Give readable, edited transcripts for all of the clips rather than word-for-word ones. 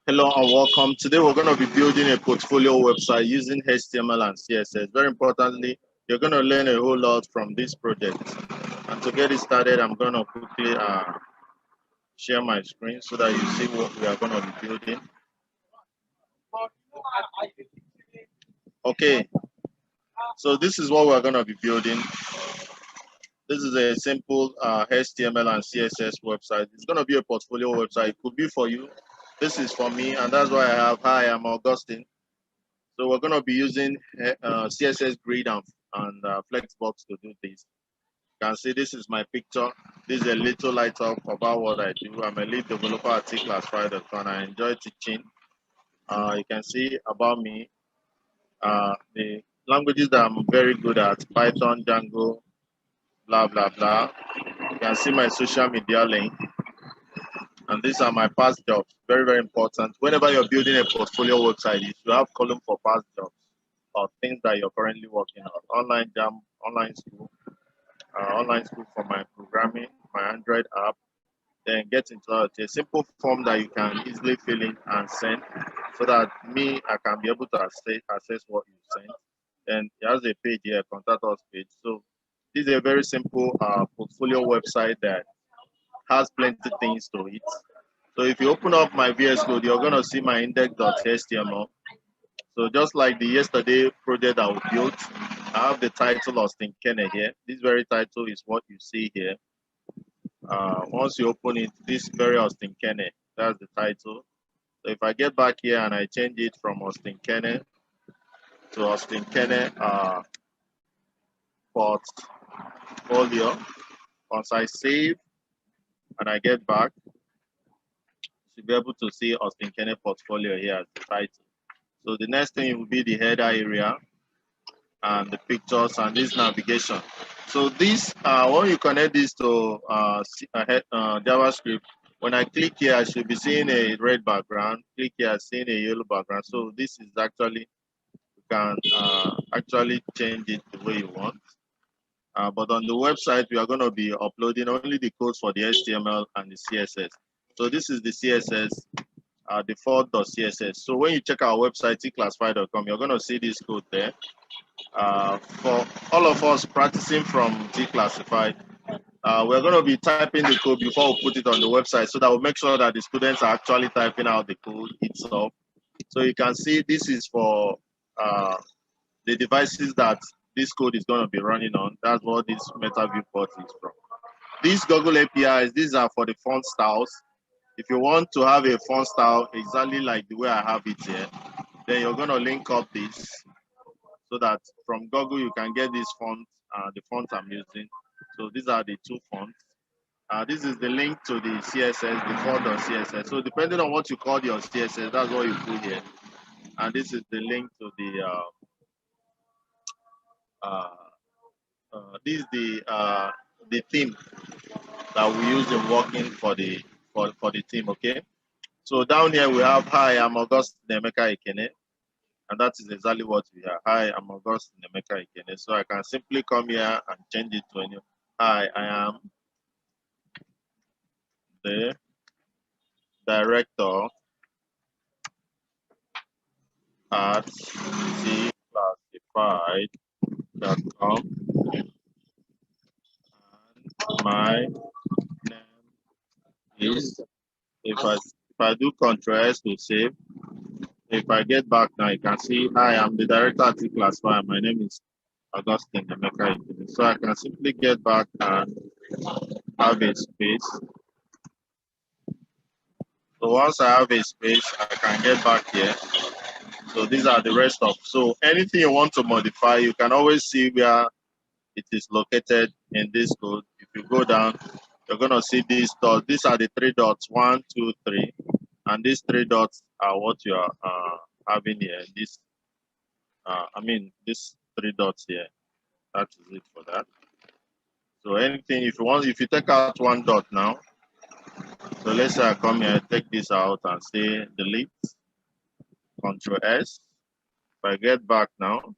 Hello and welcome. Today we're going to be building a portfolio website using HTML and CSS. Very importantly, you're going to learn a whole lot from this project. And to get it started, I'm going to quickly share my screen so that you see what we are going to be building. Okay, so this is what we're going to be building. This is a simple HTML and CSS website. It's going to be a portfolio website. It could be for you. This is for me, and that's why I have, hi, I'm Augustine. So we're going to be using CSS grid and Flexbox to do this. You can see this is my picture. This is a little light up about what I do. I'm a lead developer at tclassify.com. I enjoy teaching. You can see about me, the languages that I'm very good at, Python, Django, blah, blah, blah. You can see my social media link. And these are my past jobs. Very, very important. Whenever you're building a portfolio website, you should have column for past jobs or things that you're currently working on. Online jam, online school for my programming, my Android app. Then get into a simple form that you can easily fill in and send so that I can be able to access what you sent. And it has a page here, contact us page. So this is a very simple portfolio website that has plenty of things to it. So if you open up my VS Code, you're going to see my index.html. So just like the yesterday project that we built, I have the title Austin Kenne here. This very title is what you see here. Once you open it, this very Austin Kenne, that's the title. So if I get back here and I change it from Austin Kenne to Austin Kenne portfolio, once I save and I get back, you should be able to see Austin Kenne portfolio here as the title. So the next thing will be the header area and the pictures and this navigation. So this, when you connect this to JavaScript, when I click here, I should be seeing a red background. Click here, seeing a yellow background. So this is actually, you can actually change it the way you want. But on the website, we are going to be uploading only the codes for the HTML and the CSS. So this is the CSS. Default.css. So when you check our website, tclassify.com, you're going to see this code there. For all of us practicing from tclassify, we're going to be typing the code before we put it on the website so that we'll make sure that the students are actually typing out the code itself. So you can see this is for the devices that this code is going to be running on. That's what this meta viewport is from. These Google APIs, these are for the font styles. If you want to have a font style exactly like the way I have it here, then you're going to link up this so that from Google you can get this font, the font I'm using. So these are the two fonts. This is the link to the CSS, default.css. So depending on what you call your CSS, that's what you put here. And this is the link to the, this is the theme that we use in working for the team, okay? So down here we have, hi, I'm Augustine Emeka Ikene. And that is exactly what we have. Hi, I'm Augustine Emeka Ikene. So I can simply come here and change it to a new. Hi, I am the director at tclassified.com. And my name is, if I do Ctrl S to save, if I get back now, you can see, hi, I'm the director at tclassify. My name is Augustine Emeka. So I can simply get back and have a space. So once I have a space, I can get back here. So these are the rest of. So anything you want to modify, you can always see where it is located in this code. If you go down, you're going to see these dots. These are the 3 dots, 1, 2, 3. And these 3 dots are what you are having here. This, these 3 dots here. That is it for that. So anything, if you take out 1 dot now, so let's say I come here, take this out and say delete, Ctrl S. If I get back now,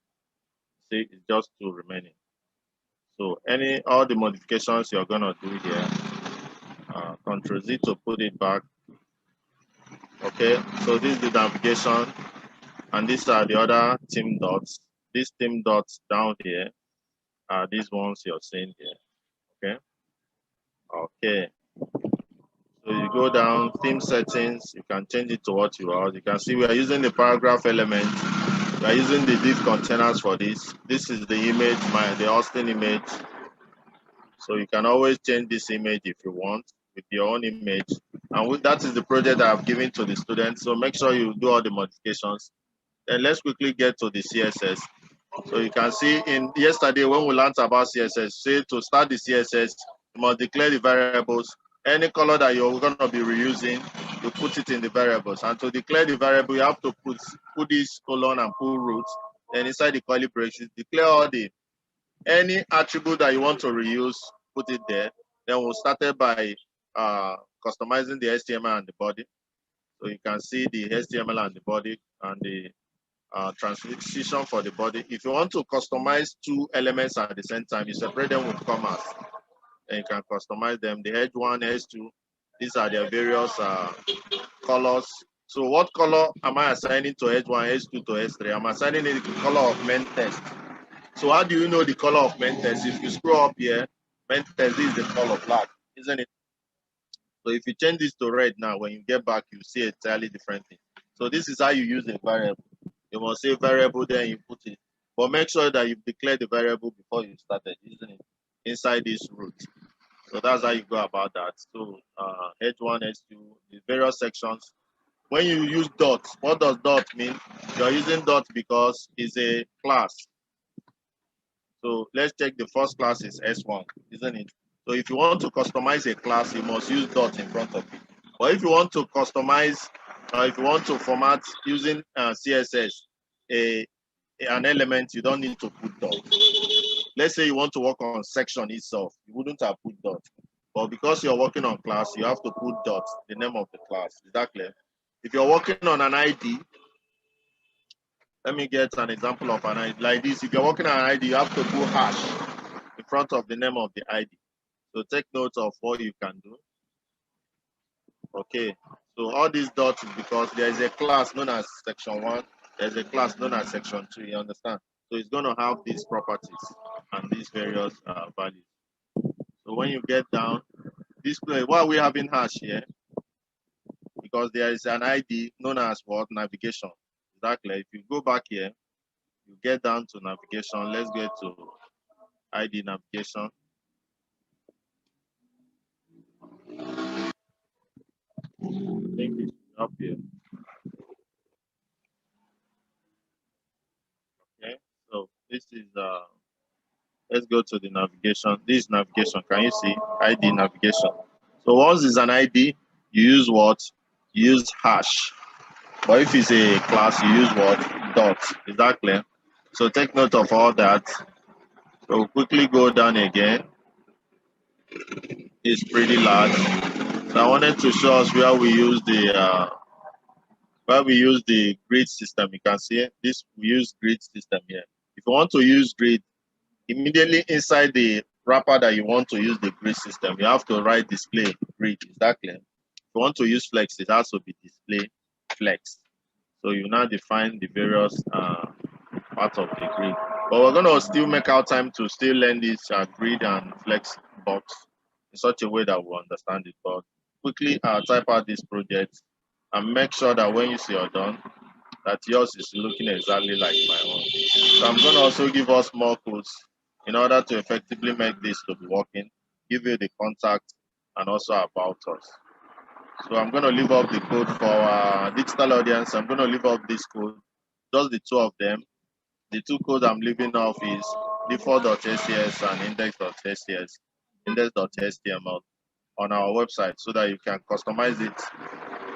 see it's just 2 remaining. So all the modifications you're gonna do here, Ctrl Z to put it back, Okay, so this is the navigation, and these are the other team dots. These team dots down here are these ones you're seeing here. Okay. So you go down, theme settings, you can change it to what you want. You can see we are using the paragraph element. We are using the div containers for this. This is the image, the Austin image. So you can always change this image if you want with your own image. And that is the project that I've given to the students. So make sure you do all the modifications. Then let's quickly get to the CSS. So you can see in yesterday when we learned about CSS, say to start the CSS, you must declare the variables. Any color that you're going to be reusing, you put it in the variables. And to declare the variable, you have to put this colon and pull roots. Then inside the curly braces, declare all the any attribute that you want to reuse, put it there. Then we'll start by customizing the HTML and the body. So you can see the HTML and the body and the transition for the body. If you want to customize two elements at the same time, you separate them with commas, and you can customize them. The H1, H2, these are their various colors. So what color am I assigning to H1, H2 to H3? I'm assigning it the color of main text. So how do you know the color of main text? If you scroll up here, main text is the color black, isn't it? So if you change this to red now, when you get back, you see a entirely different thing. So this is how you use a variable. You must say variable, then you put it. But make sure that you declare the variable before you started using it inside this root. So that's how you go about that. So H1, H2, the various sections. When you use dot, what does dot mean? You're using dot because it's a class. So let's check the first class is S1, isn't it? So if you want to customize a class, you must use dot in front of it. But if you want to customize, if you want to format using CSS, an element, you don't need to put dot. Let's say you want to work on section itself, you wouldn't have put dot. But because you're working on class, you have to put dot, the name of the class. Is that clear? If you're working on an ID, let me get an example of an ID. Like this, if you're working on an ID, you have to put hash in front of the name of the ID. So take note of what you can do. Okay, so all these dots is because there is a class known as section 1, there's a class known as section 2, you understand? So it's going to have these properties and these various values. So when you get down, display, why are we having hash here? Because there is an ID known as what? Navigation. Exactly. If you go back here, you get down to navigation. Let's get to ID navigation. I think it's up here. Okay, so this is let's go to the navigation. This is navigation. Can you see ID navigation? So once it's an ID, you use what? You use hash. But if it's a class, you use what? Dot. Is that clear? So take note of all that. So we'll quickly go down again. It's pretty large. So I wanted to show us where we use the grid system. You can see this. We use grid system here. If you want to use grid, immediately inside the wrapper that you want to use the grid system, you have to write display grid. Is that clear? If you want to use flex, it has to be display flex. So you now define the various parts of the grid. But we're going to still make our time to still learn this grid and flex box in such a way that we understand it. But quickly type out this project and make sure that when you see you're done, that yours is looking exactly like my own. So I'm going to also give us more codes in order to effectively make this to be working, give you the contact and also about us. So I'm going to leave up the code for our digital audience. I'm going to leave up this code, just the two of them. The two codes I'm leaving off is default.scs and index.scs, index.html on our website so that you can customize it.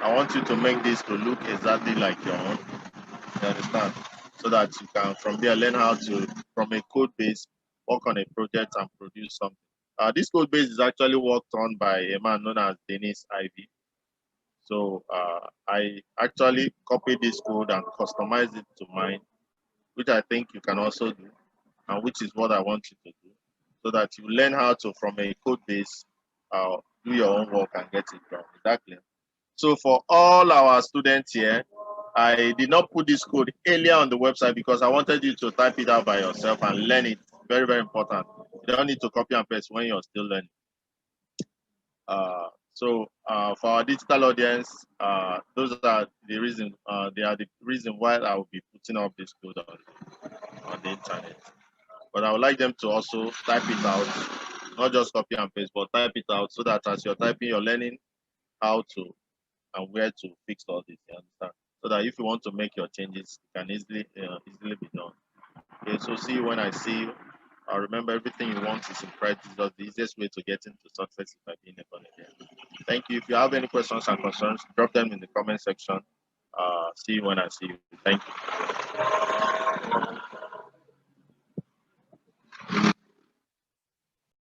I want you to make this to look exactly like your own. You understand? So that you can from there learn how to, from a code base, work on a project and produce something. This code base is actually worked on by a man known as Dennis Ivy. So I actually copied this code and customized it to mine, which I think you can also do, and which is what I want you to do, so that you learn how to, from a code base, do your own work and get it done. Exactly. So for all our students here, I did not put this code earlier on the website because I wanted you to type it out by yourself and learn it. Very, very important. You don't need to copy and paste when you're still learning. For our digital audience, those are the reason. They are the reason why I will be putting up this code on the internet. But I would like them to also type it out, not just copy and paste, but type it out so that as you're typing, you're learning how to and where to fix all this. You understand? So that if you want to make your changes, it can easily be done. Okay, so see you when I see you. Remember, everything you want is in Christ Jesus. The easiest way to get into success is by being a born again. Thank you. If you have any questions and concerns, drop them in the comment section. See you when I see you. Thank you.